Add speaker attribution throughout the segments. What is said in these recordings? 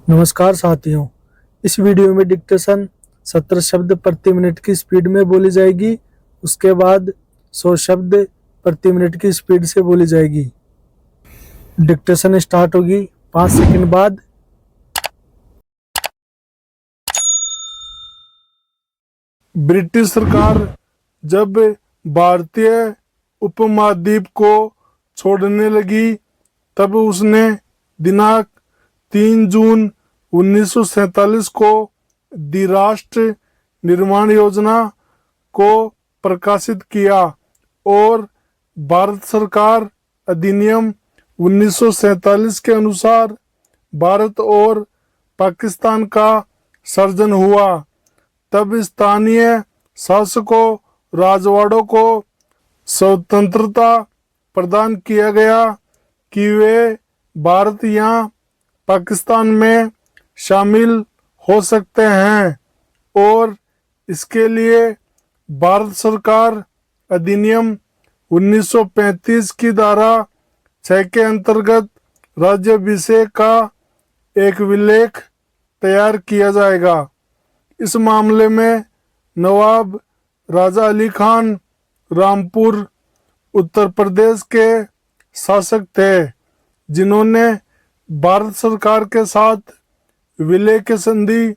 Speaker 1: नमस्कार साथियों। इस वीडियो में डिक्टेशन 70 शब्द प्रति मिनट की स्पीड में बोली जाएगी। उसके बाद 100 शब्द प्रति मिनट की स्पीड से बोली जाएगी। डिक्टेशन स्टार्ट होगी 5 सेकंड बाद।
Speaker 2: ब्रिटिश सरकार जब भारतीय उपमहाद्वीप को छोड़ने लगी तब उसने दिनांक 3 जून 1947 को द्विराष्ट्र निर्माण योजना को प्रकाशित किया और भारत सरकार अधिनियम 1947 के अनुसार भारत और पाकिस्तान का सर्जन हुआ। तब स्थानीय शासकों राजवाड़ों को स्वतंत्रता प्रदान किया गया कि वे भारत या पाकिस्तान में शामिल हो सकते हैं और इसके लिए भारत सरकार अधिनियम 1935 की धारा 6 के अंतर्गत राज्याभिषेक का एक विलेख तैयार किया जाएगा। इस मामले में नवाब राजा अली खान रामपुर उत्तर प्रदेश के शासक थे, जिन्होंने भारत सरकार के साथ विलय की संधि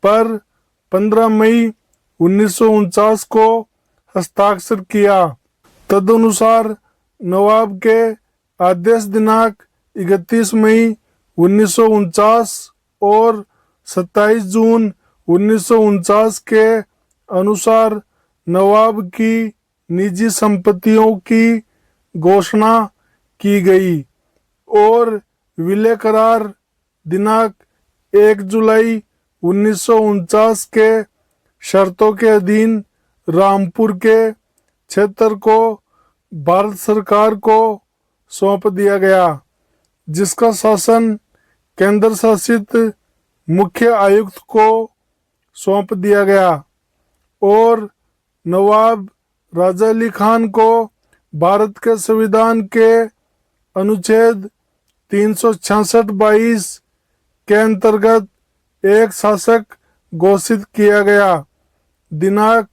Speaker 2: पर 15 मई 1949 को हस्ताक्षर किया। तदनुसार नवाब के आदेश दिनांक 31 मई 1949 और 27 जून 1949 के अनुसार नवाब की निजी संपत्तियों की घोषणा की गई और विलय करार दिनांक 1 जुलाई 1949 के शर्तों के अधीन रामपुर के क्षेत्र को भारत सरकार को सौंप दिया गया, जिसका शासन केंद्र शासित मुख्य आयुक्त को सौंप दिया गया और नवाब राजा अली खान को भारत के संविधान के अनुच्छेद 366(22) के अंतर्गत एक शासक घोषित किया गया। दिनांक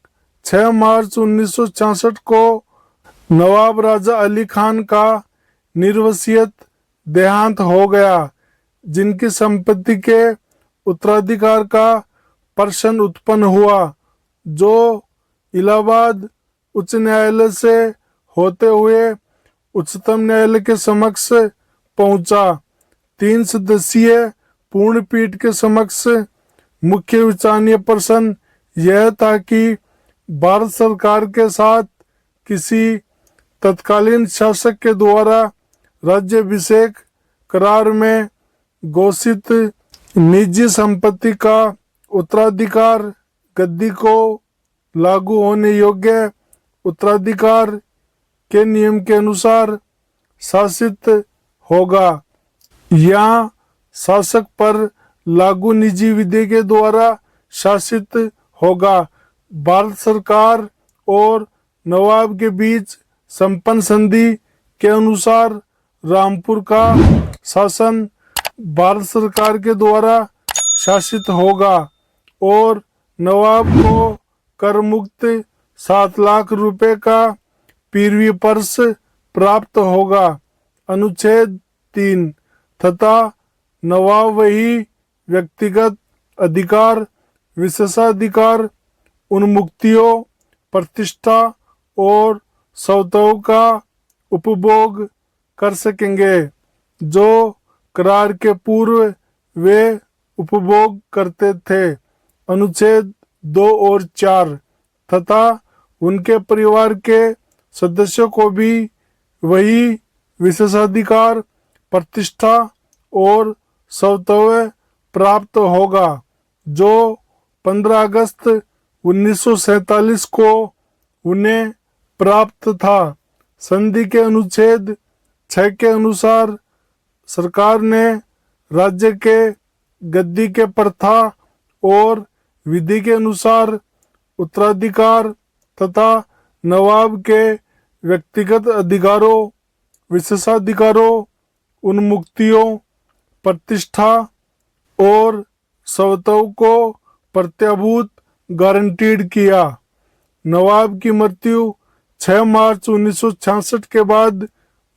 Speaker 2: 6 मार्च 1966 को नवाब राजा अली खान का निर्वसियत देहांत हो गया, जिनकी संपत्ति के उत्तराधिकार का प्रश्न उत्पन्न हुआ, जो इलाहाबाद उच्च न्यायालय से होते हुए उच्चतम न्यायालय के समक्ष पहुंचा। 3 सदस्यीय पूर्ण पीठ के समक्ष मुख्य विचारणीय प्रश्न यह था कि भारत सरकार के साथ किसी तत्कालीन शासक के द्वारा राज्याभिषेक करार में घोषित निजी संपत्ति का उत्तराधिकार गद्दी को लागू होने योग्य उत्तराधिकार के नियम के अनुसार शासित होगा या शासक पर लागू निजी विधि के द्वारा शासित होगा। भारत सरकार और नवाब के बीच संपन्न संधि के अनुसार रामपुर का शासन भारत सरकार के द्वारा शासित होगा और नवाब को कर मुक्त 7 लाख रुपए का पीरवी पर्स प्राप्त होगा। अनुच्छेद 3 तथा नवाब वही व्यक्तिगत अधिकार विशेषाधिकार उन्मुक्तियों प्रतिष्ठा और स्वतों का उपभोग कर सकेंगे जो करार के पूर्व वे उपभोग करते थे। अनुच्छेद 2 और 4 तथा उनके परिवार के सदस्यों को भी वही विशेषाधिकार प्रतिष्ठा और स्वतः प्राप्त होगा जो 15 अगस्त 1947 को उन्हें प्राप्त था। संधि के अनुच्छेद 6 के अनुसार सरकार ने राज्य के गद्दी के प्रथा और विधि के अनुसार उत्तराधिकार तथा नवाब के व्यक्तिगत अधिकारों विशेषाधिकारों उन्मुक्तियों प्रतिष्ठा और स्वतों को प्रत्याभूत गारंटीड किया। नवाब की मृत्यु 6 मार्च 1966 के बाद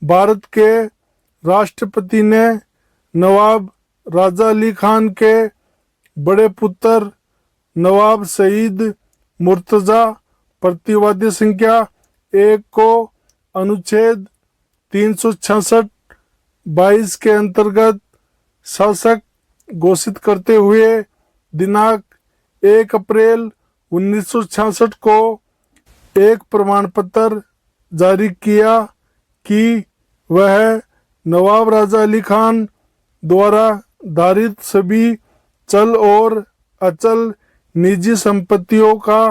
Speaker 2: भारत के राष्ट्रपति ने नवाब राजा अली खान के बड़े पुत्र नवाब सईद मुर्तजा प्रतिवादी संख्या 1 को अनुच्छेद 366 22 के अंतर्गत शासक घोषित करते हुए दिनांक 1 अप्रैल 1966 को एक प्रमाण पत्र जारी किया कि वह नवाब राजा अली खान द्वारा धारित सभी चल और अचल निजी संपत्तियों का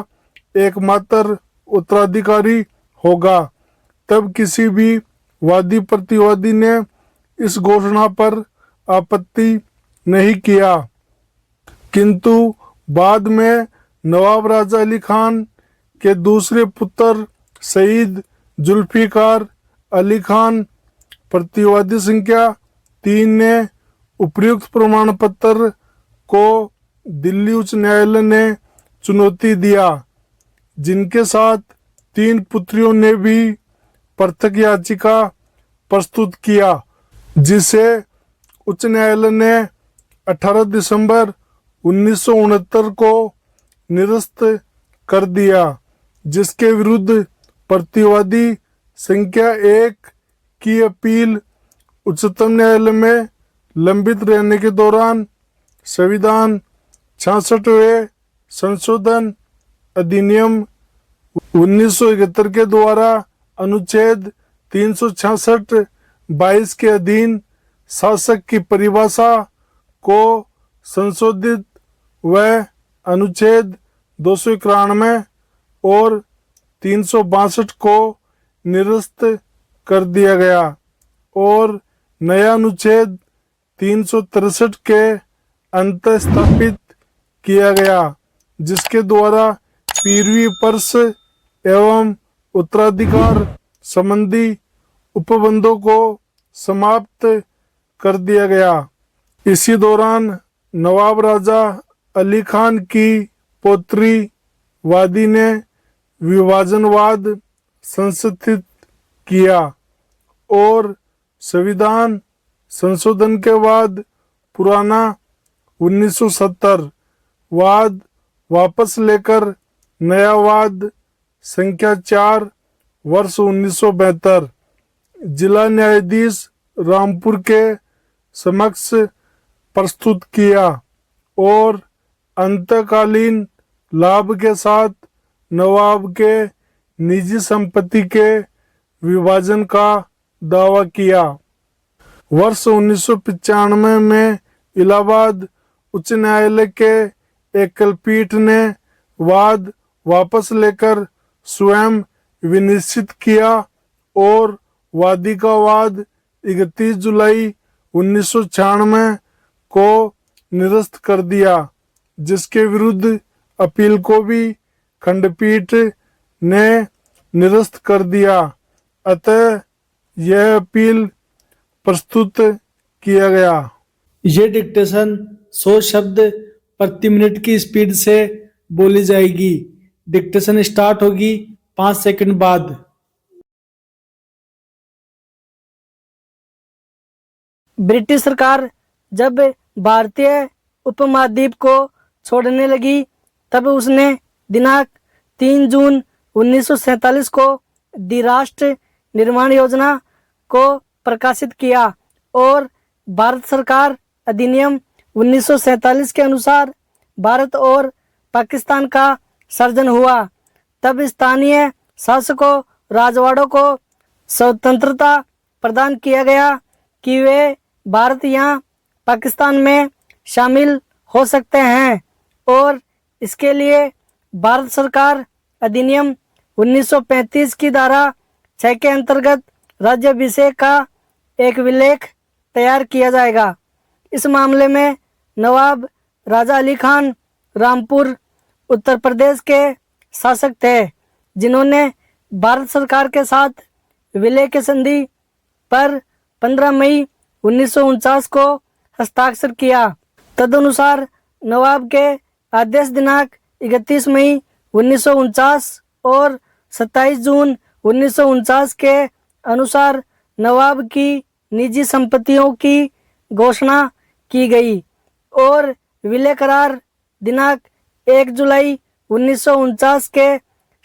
Speaker 2: एकमात्र उत्तराधिकारी होगा। तब किसी भी वादी प्रतिवादी ने इस घोषणा पर आपत्ति नहीं किया, किंतु बाद में नवाब राजा अली खान के दूसरे पुत्र सईद जुल्फिकार अली खान प्रतिवादी संख्या 3 ने उपर्युक्त प्रमाण पत्र को दिल्ली उच्च न्यायालय ने चुनौती दिया, जिनके साथ 3 पुत्रियों ने भी पृथक याचिका प्रस्तुत किया, जिसे उच्च न्यायालय ने 18 दिसंबर 1969 को निरस्त कर दिया, जिसके विरुद्ध प्रतिवादी संख्या 1 की अपील उच्चतम न्यायालय में लंबित रहने के दौरान संविधान 66वें संशोधन अधिनियम 1971 के द्वारा अनुच्छेद 366 22 के अधीन शासक की परिभाषा को संशोधित व अनुच्छेद 291 और 362 को निरस्त कर दिया गया और नया अनुच्छेद 363 के अंत स्थापित किया गया, जिसके द्वारा पीरवी पर्स एवं उत्तराधिकार संबंधी उपबंधों को समाप्त कर दिया गया। इसी दौरान नवाब राजा अली खान की पौत्री वादी ने विभाजनवाद संस्थापित किया और संविधान संशोधन के बाद पुराना 1970 वाद वापस लेकर नया वाद संख्या 4 वर्ष 1972 जिला न्यायाधीश रामपुर के समक्ष प्रस्तुत किया और अंतकालीन लाभ के साथ नवाब के निजी संपत्ति के विभाजन का दावा किया। वर्ष 1995 में इलाहाबाद उच्च न्यायालय के एकल पीठ ने वाद वापस लेकर स्वयं विनिश्चित किया और वादी का वाद 31 जुलाई 1996 को निरस्त कर दिया, जिसके विरुद्ध अपील को भी खंडपीठ ने निरस्त कर दिया। अतः यह अपील प्रस्तुत किया गया।
Speaker 1: ये डिक्टेशन 100 शब्द प्रति मिनट की स्पीड से बोली जाएगी। डिक्टेशन स्टार्ट होगी 5 सेकंड बाद।
Speaker 3: ब्रिटिश सरकार जब भारतीय उपमहाद्वीप को छोड़ने लगी, तब उसने दिनांक 3 जून 1947 को द्विराष्ट्र निर्माण योजना को प्रकाशित किया और भारत सरकार अधिनियम 1947 के अनुसार भारत और पाकिस्तान का सर्जन हुआ। तब स्थानीय शासकों राजवाड़ों को स्वतंत्रता प्रदान किया गया कि वे भारत या पाकिस्तान में शामिल हो सकते हैं और इसके लिए भारत सरकार अधिनियम 1935 की धारा 6 के अंतर्गत राज्याभिषेक का एक विलेख तैयार किया जाएगा। इस मामले में नवाब राजा अली खान रामपुर उत्तर प्रदेश के शासक थे, जिन्होंने भारत सरकार के साथ विलय की संधि पर 15 मई 1949 को हस्ताक्षर किया। तदनुसार नवाब के आदेश दिनांक 31 मई 1949 और 27 जून 1949 के अनुसार नवाब की निजी संपत्तियों की घोषणा की गई और विलय करार दिनांक 1 जुलाई 1949 के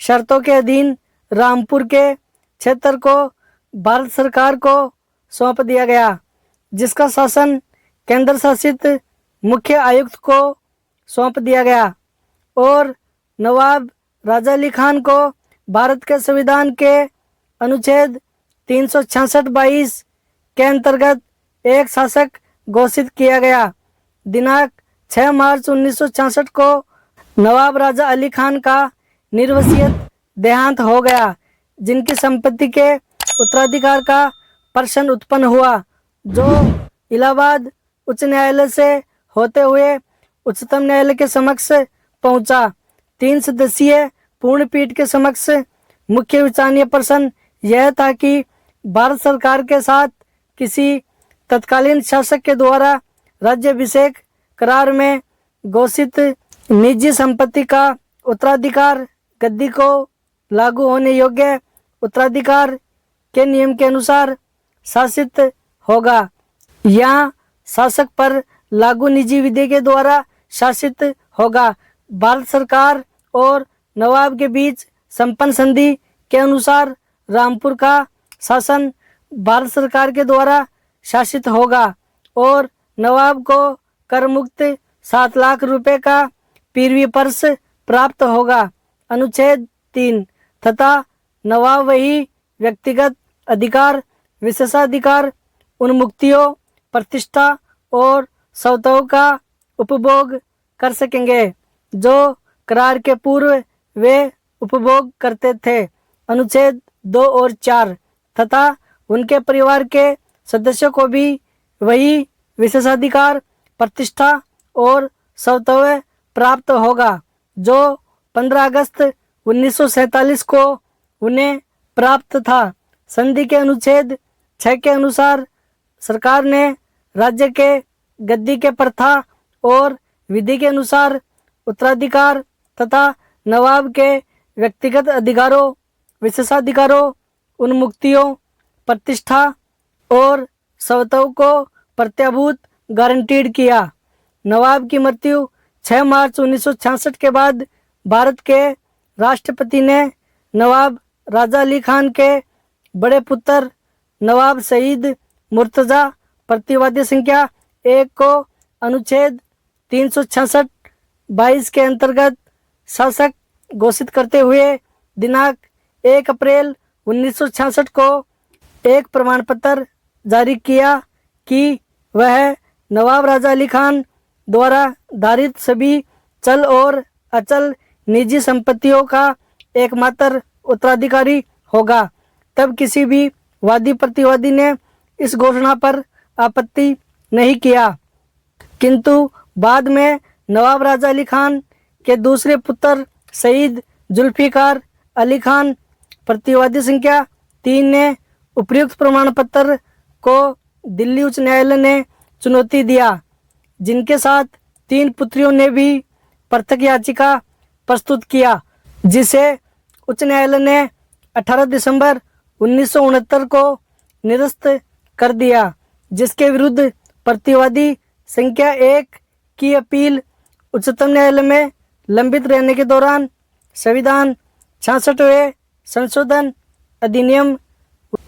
Speaker 3: शर्तों के अधीन रामपुर के क्षेत्र को भारत सरकार को सौंप दिया गया, जिसका शासन केंद्र शासित मुख्य आयुक्त को सौंप दिया गया और नवाब राजा अली खान को भारत के संविधान के अनुच्छेद 366(22) के अंतर्गत एक शासक घोषित किया गया। दिनांक 6 मार्च 1966 को नवाब राजा अली खान का निर्वसियत देहांत हो गया, जिनकी संपत्ति के उत्तराधिकार का प्रश्न उत्पन्न हुआ, जो इलाहाबाद उच्च न्यायालय से होते हुए उच्चतम न्यायालय के समक्ष पहुंचा। 3 सदस्यीय पूर्ण पीठ के समक्ष मुख्य विचारणीय प्रश्न यह था कि भारत सरकार के साथ किसी तत्कालीन शासक के द्वारा राज्याभिषेक करार में घोषित निजी संपत्ति का उत्तराधिकार गद्दी को लागू होने योग्य उत्तराधिकार के नियम के अनुसार शासित होगा या शासक पर लागू निजी विधि के द्वारा शासित होगा। भारत सरकार और नवाब के बीच संपन्न संधि के अनुसार रामपुर का शासन भारत सरकार के द्वारा शासित होगा और नवाब को कर मुक्त 7 लाख रुपए का पीरवी पर्स प्राप्त होगा। अनुच्छेद 3 तथा नवाब वही व्यक्तिगत अधिकार, विशेषाधिकार, उन्मुक्तियों, प्रतिष्ठा और स्वतों का उपभोग कर सकेंगे जो करार के पूर्व वे उपभोग करते थे। अनुच्छेद 2 और 4 तथा उनके परिवार के सदस्यों को भी वही विशेषाधिकार, प्रतिष्ठा और स्वतः प्राप्त होगा जो 15 अगस्त 1947 को उन्हें प्राप्त था। संधि के अनुच्छेद 6 के अनुसार सरकार ने राज्य के गद्दी के प्रथा और विधि के अनुसार उत्तराधिकार तथा नवाब के व्यक्तिगत अधिकारों, विशेषाधिकारों, उन्मुक्तियों, प्रतिष्ठा और स्वतों को प्रत्याभूत गारंटीड किया। नवाब की मृत्यु 6 मार्च 1966 के बाद भारत के राष्ट्रपति ने नवाब राजा अली खान के बड़े पुत्र नवाब शहीद मुर्तजा प्रतिवादी संख्या 1 को अनुच्छेद 366(22) के अंतर्गत शासक घोषित करते हुए दिनांक 1 अप्रैल 1966 को एक प्रमाण पत्र जारी किया कि वह नवाब राजा अली खान द्वारा धारित सभी चल और अचल निजी संपत्तियों का एकमात्र उत्तराधिकारी होगा। तब किसी भी वादी प्रतिवादी ने इस घोषणा पर आपत्ति नहीं किया, किंतु बाद में नवाब राजा अली खान के दूसरे पुत्र शहीद जुल्फिकार अली खान प्रतिवादी संख्या 3 ने उपयुक्त प्रमाण पत्र को दिल्ली उच्च न्यायालय ने चुनौती दिया, जिनके साथ 3 पुत्रियों ने भी पृथक याचिका प्रस्तुत किया, जिसे उच्च न्यायालय ने 18 दिसंबर 1969 को निरस्त कर दिया, जिसके विरुद्ध प्रतिवादी संख्या 1 की अपील उच्चतम न्यायालय में लंबित रहने के दौरान संविधान 66वें संशोधन अधिनियम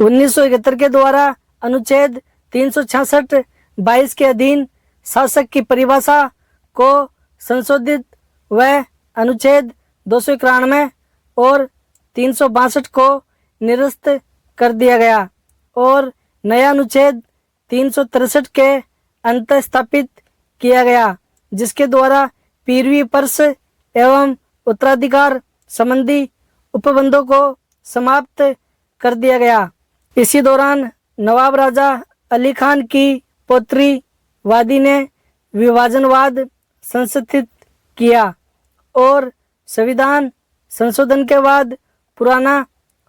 Speaker 3: 1971 के द्वारा अनुच्छेद 366(22) के अधीन शासक की परिभाषा को संशोधित व अनुच्छेद 291 और 362 को निरस्त कर दिया गया और नया अनुच्छेद 363 के अंत स्थापित किया गया, जिसके द्वारा पीरवी पर्स एवं उत्तराधिकार संबंधी उपबंधों को समाप्त कर दिया गया। इसी दौरान नवाब राजा अली खान की पौत्री वादी ने विभाजनवाद संशोधित किया और संविधान संशोधन के बाद पुराना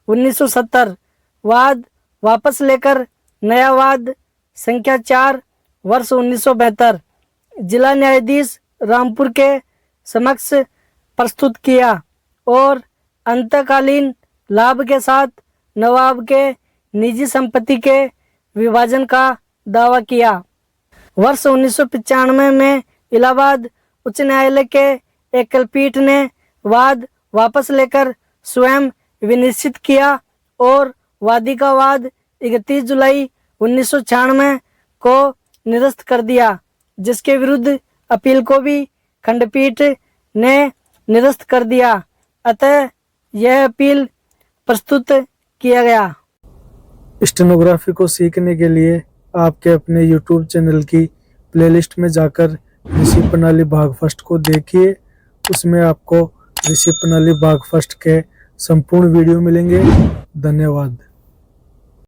Speaker 3: 1970 वाद वापस लेकर नया वाद संख्या 4 वर्ष 1972 जिला न्यायाधीश रामपुर के समक्ष प्रस्तुत किया और अंतकालीन लाभ के साथ नवाब के निजी संपत्ति के विभाजन का दावा किया। वर्ष 1995 में इलाहाबाद उच्च न्यायालय के एकलपीठ ने वाद वापस लेकर स्वयं विनिश्चित किया और वादी का वाद 31 जुलाई 1996 को निरस्त कर दिया, जिसके विरुद्ध अपील को भी खंडपीठ ने निरस्त कर दिया। अतः यह अपील प्रस्तुत किया गया।
Speaker 1: स्टेनोग्राफी को सीखने के लिए आपके अपने YouTube चैनल की प्लेलिस्ट में जाकर ऋषि प्रणाली भाग फर्स्ट को देखिए। उसमें आपको ऋषि प्रणाली भाग फर्स्ट के संपूर्ण वीडियो मिलेंगे। धन्यवाद।